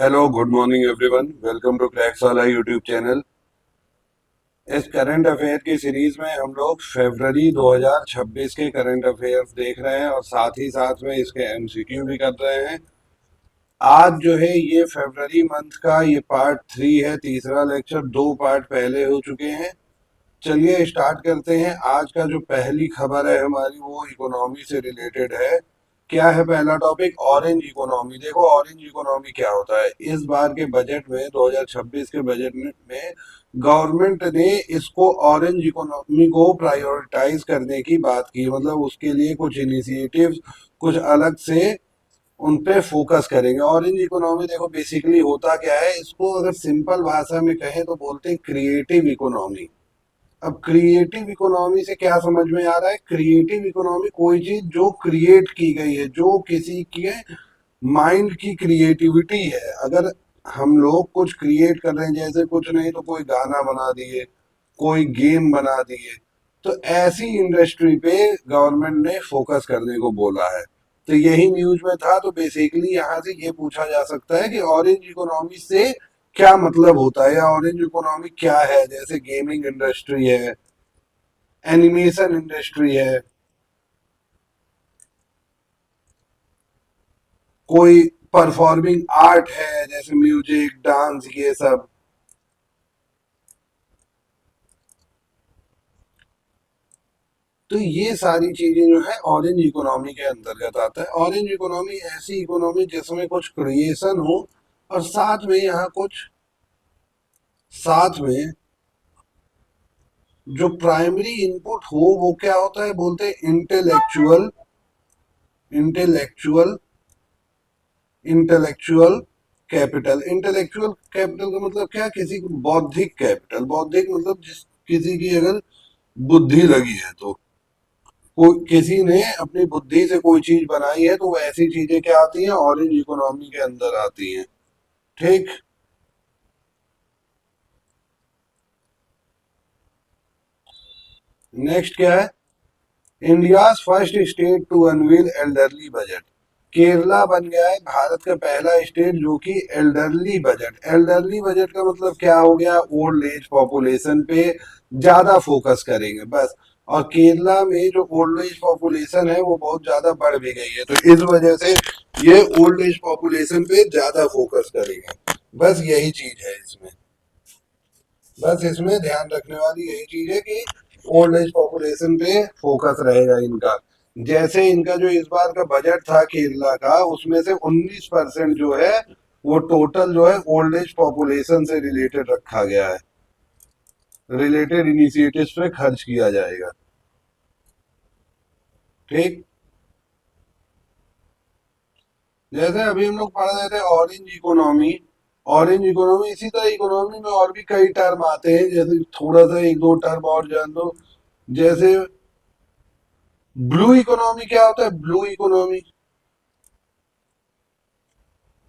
Hello, good morning everyone. Welcome to cracks वाला YouTube channel. इस current affair की series में हम लोग फरवरी 2026 के करंट अफेयर्स देख रहे हैं और साथ ही साथ में इसके एमसीक्यू भी कर रहे हैं। आज जो है ये फरवरी मंथ का ये पार्ट 3 है, तीसरा लेक्चर। 2 पार्ट पहले हो चुके हैं। चलिए स्टार्ट करते हैं। आज का जो पहली खबर है हमारी वो इकोनॉमी से रिलेटेड है। क्या है पहला टॉपिक? Orange economy. देखो ऑरेंज इकोनॉमी क्या होता है। इस बार के बजट में 2026 के बजट में गवर्नमेंट ने इसको ऑरेंज इकोनॉमी को प्रायोरिटाइज करने की बात की। मतलब उसके लिए कुछ इनिशिएटिव्स कुछ अलग से उन पे फोकस करेंगे। ऑरेंज इकोनॉमी देखो बेसिकली होता क्या है, इसको अगर सिंपल भाषा में कहें तो बोलते हैं क्रिएटिव इकोनॉमी। अब क्रिएटिव इकोनॉमी से क्या समझ में आ रहा है? क्रिएटिव इकोनॉमी कोई चीज जो क्रिएट की गई है, जो किसी के माइंड की क्रिएटिविटी है। अगर हम लोग कुछ क्रिएट कर रहे हैं, जैसे कुछ नहीं तो कोई गाना बना दिए, कोई गेम बना दिए, तो ऐसी इंडस्ट्री पे गवर्नमेंट ने फोकस करने को बोला है। तो यही न्यूज में था। तो बेसिकली यहाँ से ये पूछा जा सकता है कि ऑरेंज इकोनॉमी से क्या मतलब होता है, या ऑरेंज इकोनॉमी क्या है। जैसे गेमिंग इंडस्ट्री है, एनिमेशन इंडस्ट्री है, कोई परफॉर्मिंग आर्ट है जैसे म्यूजिक डांस ये सब। तो ये सारी चीजें जो है ऑरेंज इकोनॉमी के अंतर्गत आता है। ऑरेंज इकोनॉमी ऐसी इकोनॉमी जिसमें कुछ क्रिएशन हो और साथ में जो प्राइमरी इनपुट हो वो क्या होता है, बोलते हैं intellectual intellectual intellectual capital. Intellectual capital का मतलब क्या? किसी को बौद्धिक कैपिटल। बौद्धिक मतलब जिस किसी की अगर बुद्धि लगी है, तो कोई किसी ने अपनी बुद्धि से कोई चीज बनाई है, तो वो ऐसी चीजें क्या आती हैं? ऑरेंज इकोनॉमी के अंदर आती हैं। ठीक। नेक्स्ट क्या है? India first state to unveil elderly budget. Kerala बन गया है भारत का पहला स्टेट जो कि एल्डरली बजट। एल्डरली बजट का मतलब क्या हो गया? ओल्ड एज पॉपुलेशन पे ज्यादा फोकस करेंगे बस। और केरला में जो ओल्ड एज पॉपुलेशन है वो बहुत ज्यादा बढ़ भी गई है, तो इस वजह से ये ओल्ड एज पॉपुलेशन पे ज्यादा फोकस करेंगे। बस यही चीज है इसमें। बस इसमें ध्यान रखने वाली यही चीज है कि ओल्ड एज पॉपुलेशन पे फोकस रहेगा इनका। जैसे इनका जो इस बार का बजट था केरला का, उसमें से 19% जो है वो टोटल जो है ओल्ड एज पॉपुलेशन से रिलेटेड रखा गया है। रिलेटेड इनिशिएटिव्स पे खर्च किया जाएगा। ठीक। जैसे अभी हम लोग पढ़ रहे थे ऑरेंज इकोनॉमी। ऑरेंज इकोनॉमी इसी तरह इकोनॉमी में और भी कई टर्म आते हैं, जैसे थोड़ा सा एक दो टर्म और जान दो। जैसे ब्लू इकोनॉमी क्या होता है? ब्लू इकोनॉमी,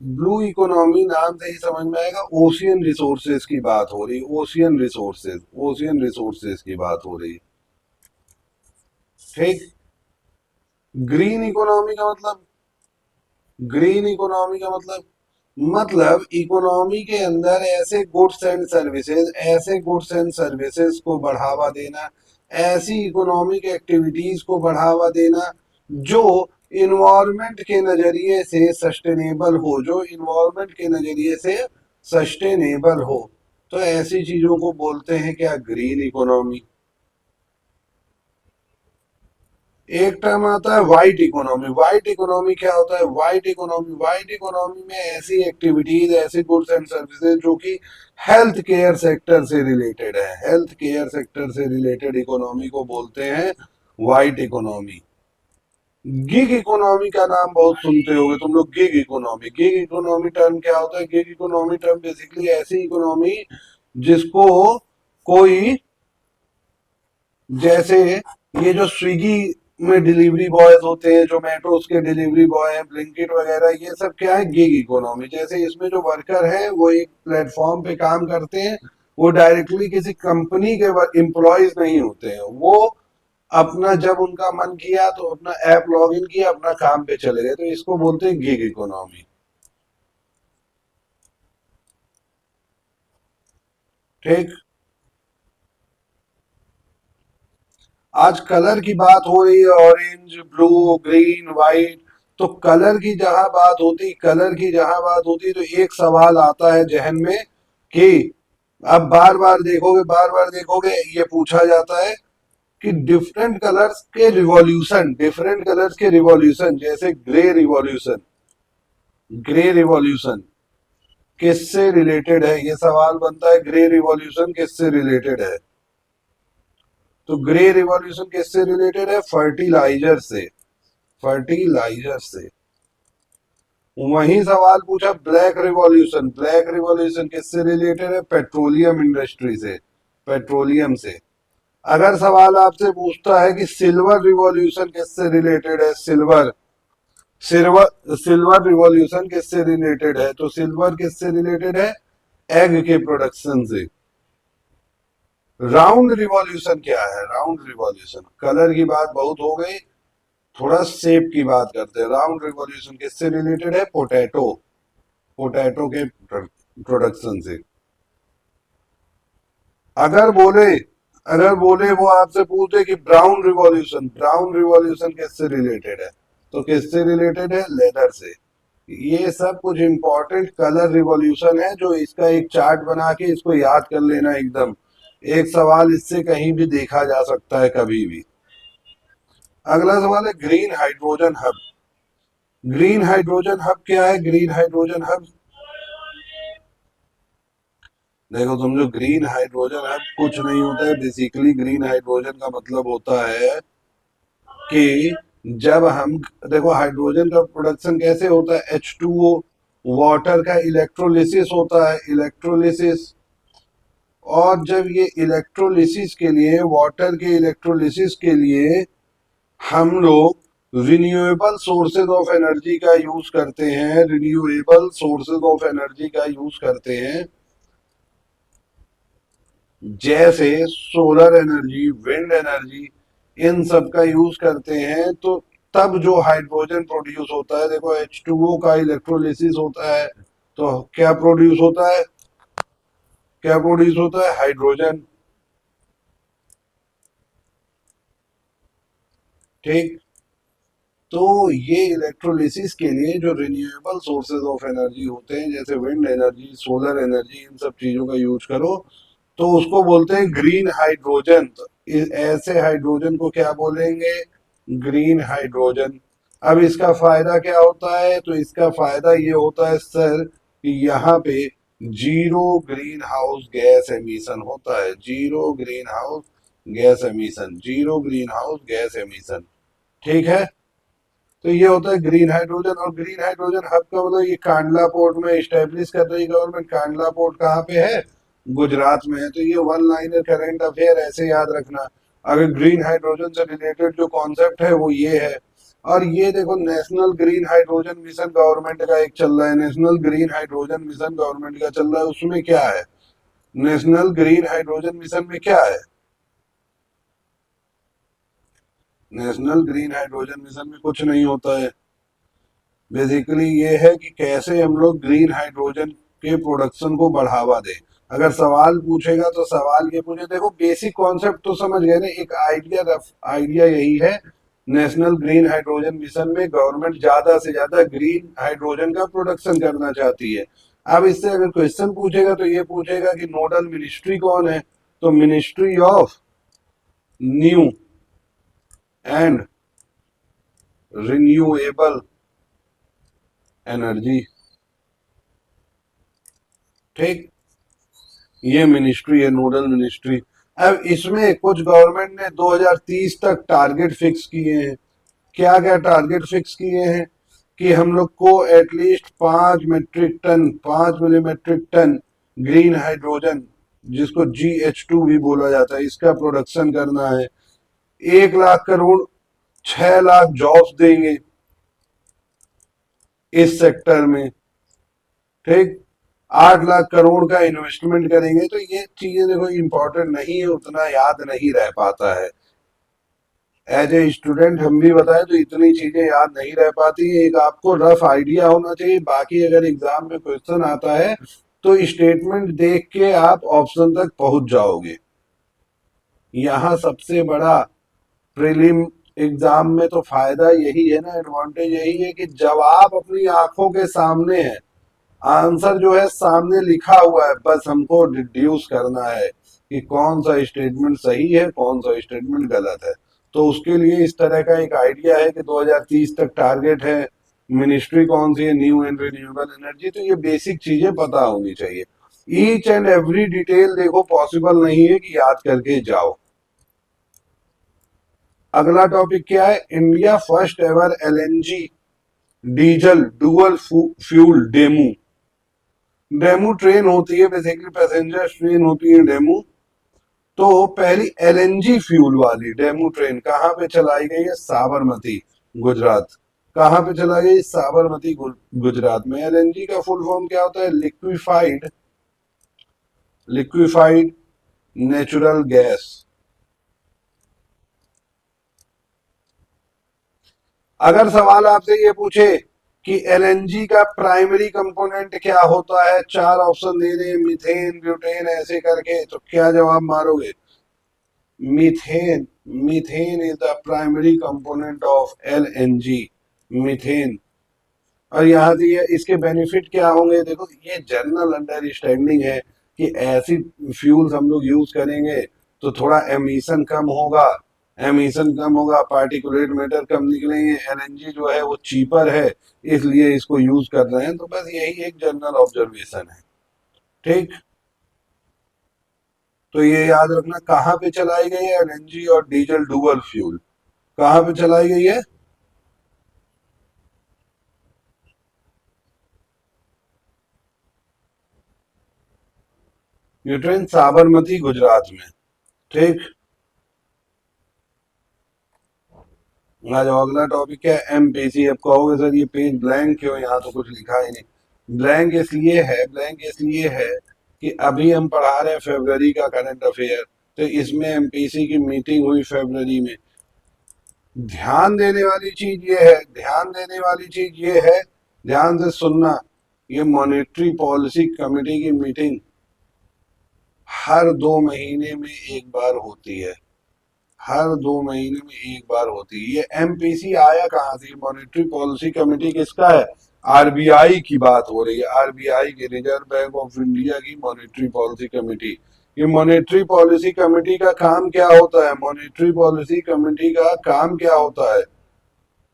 ब्लू इकोनॉमी नाम से ही समझ में आएगा, ओशियन रिसोर्सेज की बात हो रही। ओशियन रिसोर्सेज की बात हो रही। ठीक। ग्रीन इकोनॉमी का मतलब ग्रीन इकोनॉमी का मतलब इकोनॉमी के अंदर ऐसे गुड्स एंड सर्विसेज को बढ़ावा देना, ऐसी इकोनॉमिक एक्टिविटीज को बढ़ावा देना जो इन्वायरमेंट के नजरिए से सस्टेनेबल हो, जो इन्वायरमेंट के नजरिए से सस्टेनेबल हो। तो ऐसी चीजों को बोलते हैं क्या? Green economy. एक टर्म आता है वाइट इकोनॉमी। वाइट इकोनॉमी क्या होता है? वाइट इकोनॉमी में ऐसी एक्टिविटीज, ऐसे गुड्स एंड सर्विसेज जो कि हेल्थ केयर सेक्टर से रिलेटेड है। हेल्थ केयर सेक्टर से रिलेटेड इकोनॉमी को बोलते हैं वाइट इकोनॉमी। गिग इकोनॉमी का नाम बहुत सुनते होगे तुम लोग। गिग इकोनॉमी टर्म क्या होता है? गिग इकोनॉमी टर्म बेसिकली ऐसी इकोनॉमी जिसको कोई, जैसे ये जो स्विगी में डिलीवरी बॉयज होते हैं, जोमेटोस के डिलीवरी बॉय हैं, ब्लिंकिट वगैरह, ये सब क्या है? Gig economy. जैसे इसमें जो वर्कर है वो एक प्लेटफॉर्म पे काम करते हैं, वो डायरेक्टली किसी कंपनी के एम्प्लॉयज नहीं होते हैं। वो अपना जब उनका मन किया तो अपना ऐप लॉग इन किया, अपना काम पे चले गए, तो इसको बोलते हैं गिग इकोनॉमी। ठीक। आज कलर की बात हो रही है, ऑरेंज, ब्लू, ग्रीन, व्हाइट। तो कलर की जहां बात होती तो एक सवाल आता है जहन में कि अब बार बार देखोगे ये पूछा जाता है कि डिफरेंट कलर्स के रिवॉल्यूशन, जैसे ग्रे रिवॉल्यूशन किससे रिलेटेड है, ये सवाल बनता है, ग्रे रिवॉल्यूशन किससे रिलेटेड है। तो ग्रे रिवॉल्यूशन किससे रिलेटेड है, फर्टिलाइजर से। वही सवाल पूछा ब्लैक रिवॉल्यूशन किससे रिलेटेड है, पेट्रोलियम इंडस्ट्री से, पेट्रोलियम से। अगर सवाल आपसे पूछता है कि सिल्वर रिवॉल्यूशन किससे रिलेटेड है, सिल्वर रिवॉल्यूशन किससे रिलेटेड है, तो सिल्वर किससे रिलेटेड है, एग के प्रोडक्शन से। राउंड रिवॉल्यूशन क्या है, राउंड रिवॉल्यूशन, कलर की बात बहुत हो गई, थोड़ा शेप की बात करते हैं। राउंड रिवॉल्यूशन किससे रिलेटेड है, पोटैटो के प्रोडक्शन से। अगर बोले अगर बोले वो आपसे पूछे कि ब्राउन रिवॉल्यूशन किससे रिलेटेड है, तो किससे रिलेटेड है, लेदर से। ये सब कुछ इंपॉर्टेंट कलर रिवॉल्यूशन है, जो इसका एक चार्ट बना के इसको याद कर लेना एकदम। एक सवाल इससे कहीं भी देखा जा सकता है कभी भी। अगला सवाल है green hydrogen hub. Green hydrogen hub क्या है, ग्रीन हाइड्रोजन हब, देखो समझो, ग्रीन हाइड्रोजन हब कुछ नहीं होता है। बेसिकली ग्रीन हाइड्रोजन का मतलब होता है कि जब हम, देखो हाइड्रोजन का प्रोडक्शन कैसे होता है, H2O, वाटर का इलेक्ट्रोलिसिस होता है, इलेक्ट्रोलिसिस। और जब ये इलेक्ट्रोलिसिस के लिए, वाटर के इलेक्ट्रोलिसिस के लिए हम लोग रिन्यूएबल सोर्सेज ऑफ एनर्जी का यूज करते हैं, रिन्यूएबल सोर्सेज ऑफ एनर्जी का यूज करते हैं, जैसे सोलर एनर्जी, विंड एनर्जी, इन सब का यूज करते हैं। तो तब जो हाइड्रोजन प्रोड्यूस होता है, देखो H2O का इलेक्ट्रोलिसिस होता है, तो क्या प्रोड्यूस होता है, हाइड्रोजन। ठीक। तो ये इलेक्ट्रोलिसिस के लिए जो रिन्यूएबल सोर्सेज ऑफ एनर्जी होते हैं, जैसे विंड एनर्जी, सोलर एनर्जी, इन सब चीजों का यूज करो, तो उसको बोलते हैं ग्रीन हाइड्रोजन। तो ऐसे हाइड्रोजन को क्या बोलेंगे, ग्रीन हाइड्रोजन। अब इसका फायदा क्या होता है, तो इसका फायदा ये होता है सर कि यहाँ पे zero green house gas emission. ठीक है। तो ये होता है ग्रीन हाइड्रोजन। और ग्रीन हाइड्रोजन हब का मतलब ये कांडला पोर्ट में स्टेब्लिश कर रही गवर्नमेंट। कांडला पोर्ट कहाँ पे है, गुजरात में है। तो ये वन लाइनर करंट अफेयर ऐसे याद रखना। अगर ग्रीन हाइड्रोजन से रिलेटेड जो कॉन्सेप्ट है वो ये है। और ये देखो, national green hydrogen mission government का एक चल रहा है, national green hydrogen mission government का चल रहा है। उसमें क्या है, नेशनल ग्रीन हाइड्रोजन मिशन में क्या है, नेशनल ग्रीन हाइड्रोजन मिशन में कुछ नहीं होता है। बेसिकली ये है कि कैसे हम लोग ग्रीन हाइड्रोजन के प्रोडक्शन को बढ़ावा दें। अगर सवाल पूछेगा तो सवाल ये पूछे, देखो बेसिक कॉन्सेप्ट तो समझ गए ना, एक आइडिया, रफ आइडिया यही है। नेशनल ग्रीन हाइड्रोजन मिशन में गवर्नमेंट ज्यादा से ज्यादा ग्रीन हाइड्रोजन का प्रोडक्शन करना चाहती है। अब इससे अगर क्वेश्चन पूछेगा तो ये पूछेगा कि नोडल मिनिस्ट्री कौन है, तो ministry of new and renewable energy. ठीक। ये मिनिस्ट्री है, नोडल मिनिस्ट्री। अब इसमें कुछ गवर्नमेंट ने 2030 तक टारगेट फिक्स किए हैं। क्या क्या टारगेट फिक्स किए हैं, कि हम लोग को at least 5 million metric ton green hydrogen, जिसको GH2 भी बोला जाता है, इसका प्रोडक्शन करना है। 1 लाख करोड़, 6 लाख जॉब्स देंगे इस सेक्टर में। ठीक। 8 लाख करोड़ का इन्वेस्टमेंट करेंगे। तो ये चीजें देखो इंपॉर्टेंट नहीं है, उतना याद नहीं रह पाता है। एज ए स्टूडेंट हम भी बताएं तो इतनी चीजें याद नहीं रह पाती है। एक आपको रफ आइडिया होना चाहिए। बाकी अगर एग्जाम में क्वेश्चन आता है तो स्टेटमेंट देख के आप ऑप्शन तक पहुंच जाओगे। यहाँ सबसे बड़ा प्रीलिम एग्जाम में तो फायदा यही है ना, एडवांटेज यही है कि जब आप अपनी आंखों के सामने है, आंसर जो है सामने लिखा हुआ है, बस हमको डिड्यूस करना है कि कौन सा स्टेटमेंट सही है कौन सा स्टेटमेंट गलत है। तो उसके लिए इस तरह का एक आइडिया है कि 2030 तक टारगेट है, मिनिस्ट्री कौन सी है, न्यू एंड रिन्यूएबल एनर्जी, तो ये बेसिक चीजें पता होनी चाहिए। ईच एंड एवरी डिटेल देखो पॉसिबल नहीं है कि याद करके जाओ। अगला टॉपिक क्या है, India first ever LNG diesel dual fuel DEMU. DEMU train होती है, बेसिकली पैसेंजर ट्रेन होती है डेमू। तो पहली एलएनजी फ्यूल वाली डेमू ट्रेन कहाँ पे चलाई गई है, साबरमती गुजरात। कहाँ पे चलाई गई, साबरमती गुजरात में। एलएनजी का फुल फॉर्म क्या होता है, लिक्विफाइड लिक्विफाइड नेचुरल गैस। अगर सवाल आपसे ये पूछे कि एलएनजी का प्राइमरी कंपोनेंट क्या होता है, चार ऑप्शन दे दे, मीथेन ब्यूटेन ऐसे करके, तो क्या जवाब मारोगे, methane. Methane is the primary component of LNG, methane. और यहाँ से ये इसके बेनिफिट क्या होंगे, देखो ये जनरल अंडरस्टैंडिंग है कि ऐसी फ्यूल्स हम लोग यूज करेंगे तो थोड़ा एमिशन कम होगा, एमिशन कम होगा, पार्टिकुलेट मैटर कम निकलेंगे, एलएनजी जो है वो चीपर है, इसलिए इसको यूज कर रहे हैं। तो बस यही एक जनरल ऑब्जर्वेशन है, ठीक। तो ये याद रखना, कहाँ पे चलाई गई है एलएनजी और डीजल डुअल फ्यूल, कहाँ पे चलाई गई है, ये ट्रेन साबरमती गुजरात में, ठीक। आज अगला टॉपिक है एमपीसी। अब कहोगे सर ये पेज ब्लैंक क्यों, यहाँ तो कुछ लिखा ही नहीं। ब्लैंक इसलिए है कि अभी हम पढ़ा रहे हैं फरवरी का करंट अफेयर, तो इसमें एमपीसी की मीटिंग हुई फरवरी में। ध्यान देने वाली चीज ये है, ध्यान से सुनना, ये मॉनेटरी पॉलिसी कमेटी की मीटिंग हर 2 महीने में एक बार होती है, हर 2 महीने में एक बार होती है। ये एमपीसी आया कहाँ से, मॉनेटरी पॉलिसी कमेटी किसका है, आरबीआई की बात हो रही है, आरबीआई की, रिजर्व बैंक ऑफ इंडिया की मॉनेटरी पॉलिसी कमेटी। ये मॉनेटरी पॉलिसी कमेटी का काम क्या होता है, मॉनेटरी पॉलिसी कमेटी का काम क्या होता है,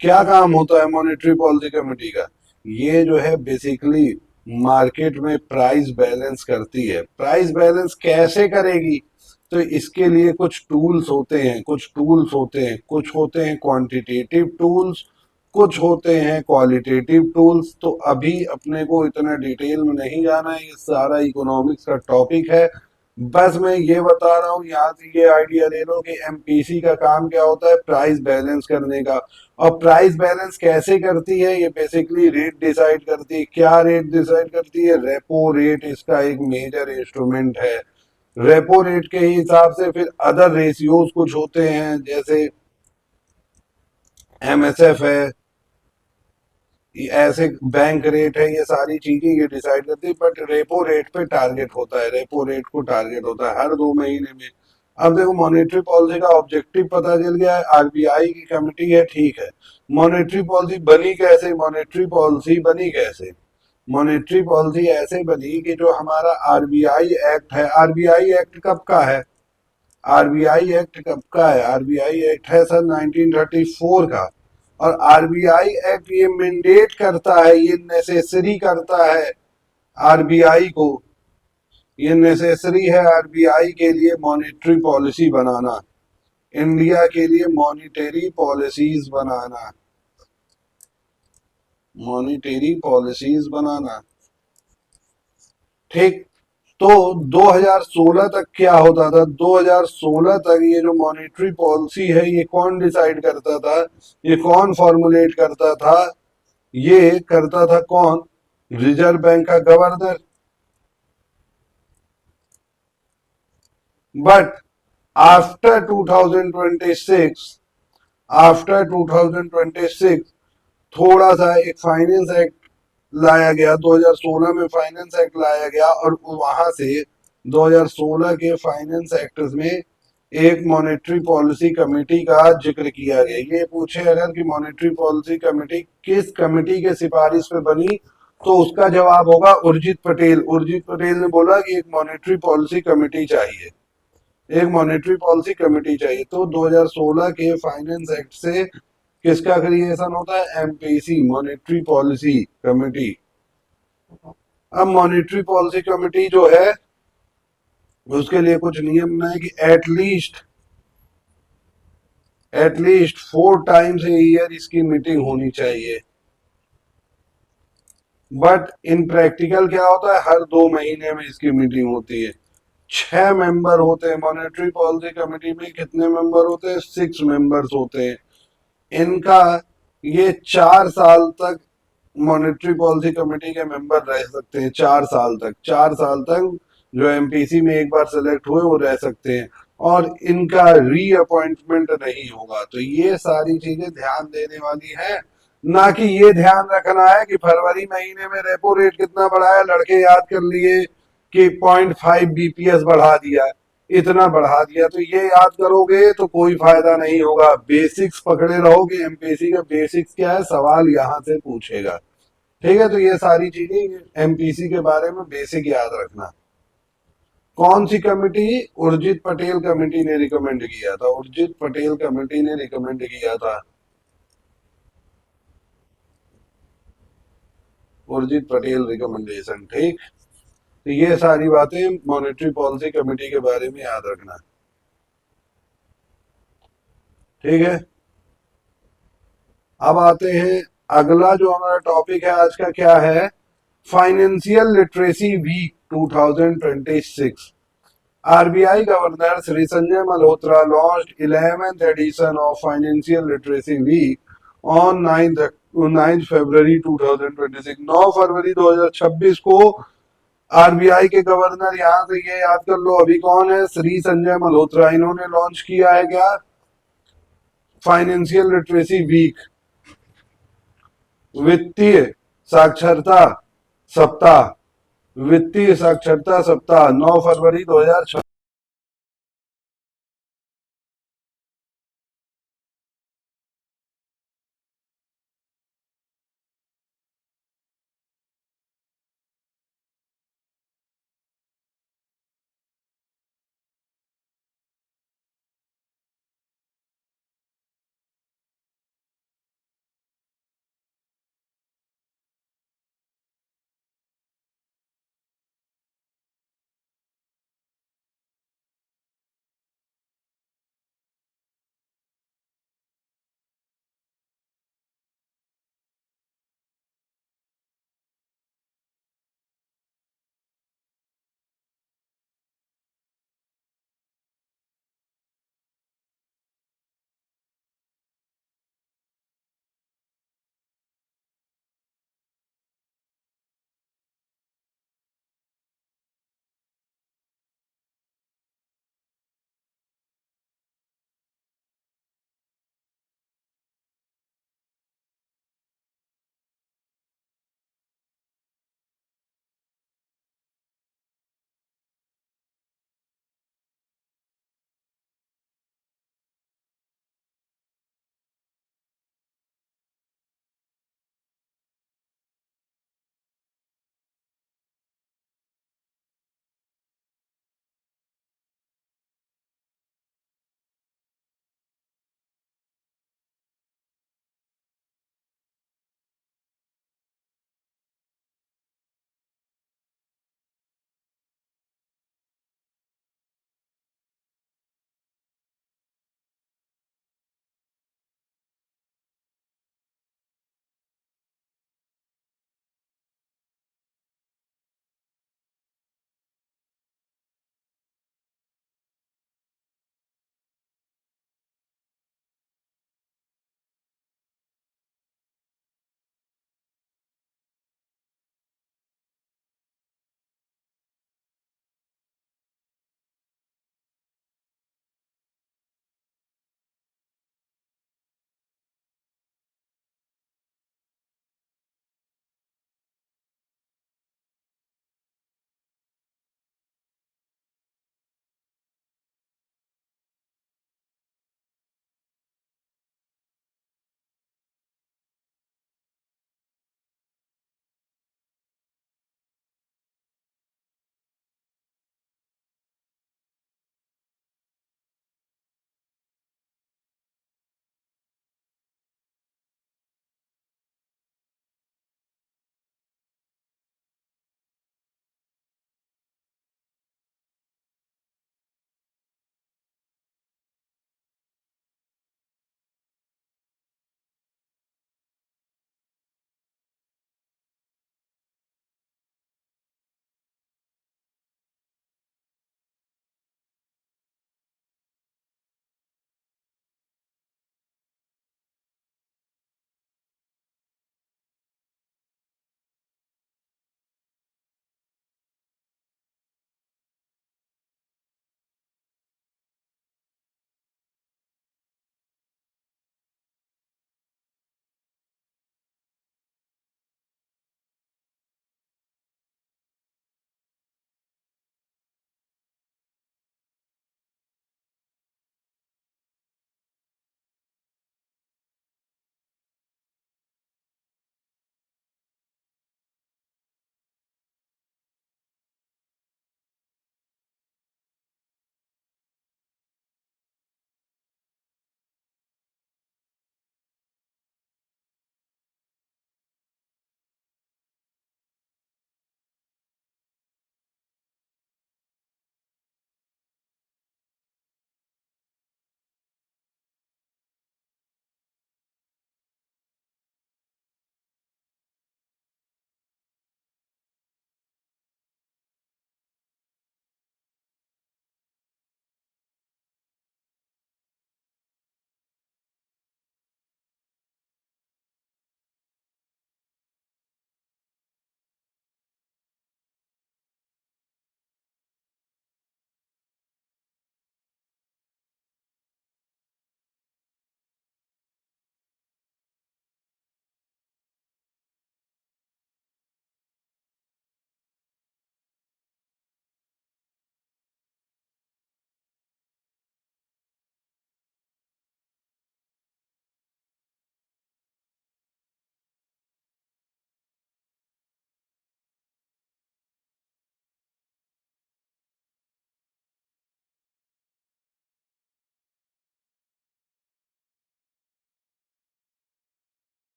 क्या काम होता है मॉनेटरी पॉलिसी कमेटी का, ये जो है बेसिकली मार्केट में प्राइस बैलेंस करती है। प्राइस बैलेंस कैसे करेगी, तो इसके लिए कुछ टूल्स होते हैं, कुछ होते हैं क्वांटिटेटिव टूल्स, कुछ होते हैं क्वालिटेटिव टूल्स। तो अभी अपने को इतना डिटेल में नहीं जाना है, ये सारा इकोनॉमिक्स का टॉपिक है। बस मैं ये बता रहा हूँ, यहाँ से ये आइडिया ले लो कि एमपीसी का काम क्या होता है, प्राइस बैलेंस करने का। और प्राइस बैलेंस कैसे करती है, ये बेसिकली रेट डिसाइड करती है। क्या रेट डिसाइड करती है, रेपो रेट इसका एक मेजर इंस्ट्रूमेंट है। रेपो रेट के हिसाब से फिर अदर रेशियोज कुछ होते हैं, जैसे एमएसएफ है, ऐसे बैंक रेट है, ये सारी चीजें ये डिसाइड करती है। बट रेपो रेट पे टारगेट होता है, रेपो रेट को टारगेट होता है हर 2 महीने में। अब देखो मॉनेटरी पॉलिसी का ऑब्जेक्टिव पता चल गया है, आरबीआई की कमेटी है, ठीक है। मॉनेटरी पॉलिसी बनी कैसे, मॉनेटरी पॉलिसी ऐसे बनी कि जो हमारा आरबीआई एक्ट है, आरबीआई एक्ट कब का है, आरबीआई एक्ट है सर 1934 का। और आरबीआई एक्ट ये मैंडेट करता है, ये नेसेसरी करता है आरबीआई को, ये नेसेसरी है आरबीआई के लिए मॉनेटरी पॉलिसी बनाना, इंडिया के लिए मॉनेटरी पॉलिसीज बनाना, मॉनेटरी पॉलिसीज बनाना, ठीक। तो 2016 तक क्या होता था, 2016 तक ये जो मॉनेटरी पॉलिसी है ये कौन डिसाइड करता था, ये कौन फॉर्मुलेट करता था, ये करता था कौन, रिजर्व बैंक का गवर्नर। बट आफ्टर 2026, आफ्टर 2026 थोड़ा सा एक फाइनेंस एक्ट लाया गया, 2016 में फाइनेंस एक्ट लाया गया और वहां से 2016 के फाइनेंस एक्ट में एक मॉनेटरी पॉलिसी कमेटी का जिक्र किया गया। ये पूछे अगर कि मॉनेटरी पॉलिसी कमेटी किस कमेटी के सिफारिश पे बनी, तो उसका जवाब होगा उर्जित पटेल। उर्जित पटेल ने बोला कि एक मॉनेटरी पॉलिसी कमेटी चाहिए, एक मॉनेटरी पॉलिसी कमेटी चाहिए। तो 2016 के फाइनेंस एक्ट से किसका क्रिएशन होता है? MPC, monetary policy committee. अब मॉनेटरी पॉलिसी कमेटी जो है उसके लिए कुछ नियम बनाए कि एटलीस्ट 4 टाइम्स ए ईयर इसकी मीटिंग होनी चाहिए। बट इन प्रैक्टिकल क्या होता है? हर 2 महीने में इसकी मीटिंग होती है। 6 मेंबर होते हैं मॉनेटरी पॉलिसी कमेटी में। कितने मेंबर होते हैं? 6 मेंबर्स होते हैं। इनका ये 4 साल तक मॉनेटरी पॉलिसी कमेटी के मेंबर रह सकते हैं। 4 साल तक, 4 साल तक जो एमपीसी में एक बार सेलेक्ट हुए वो रह सकते हैं और इनका रीअपॉइंटमेंट नहीं होगा। तो ये सारी चीजें ध्यान देने वाली है, ना कि ये ध्यान रखना है कि फरवरी महीने में रेपो रेट कितना बढ़ा है, लड़के याद कर लिए कि 0.5 बीपीएस बढ़ा दिया, इतना बढ़ा दिया। तो ये याद करोगे तो कोई फायदा नहीं होगा। बेसिक्स पकड़े रहोगे। एमपीसी का बेसिक्स क्या है, सवाल यहाँ से पूछेगा। ठीक है, तो ये सारी चीजें एमपीसी के बारे में बेसिक याद रखना। कौन सी कमेटी? उर्जित पटेल कमेटी ने रिकमेंड किया था। उर्जित पटेल कमेटी ने रिकमेंड किया था। उर्जित पटेल रिकमेंडेशन। ठीक, तो ये सारी बातें मॉनेटरी पॉलिसी कमेटी के बारे में याद रखना। ठीक है, अब आते हैं अगला जो हमारा टॉपिक है आज का, क्या है? Financial literacy week 2026। RBI governor Shri Sanjay Malhotra launched 11th edition of Financial Literacy Week on 9 फरवरी 2026। 9 फरवरी 2026 को आरबीआई के गवर्नर, यहां से ये याद कर लो अभी कौन है, श्री संजय मल्होत्रा, इन्होंने लॉन्च किया है क्या? फाइनेंशियल लिटरेसी वीक, वित्तीय साक्षरता सप्ताह। वित्तीय साक्षरता सप्ताह 9 फरवरी 2026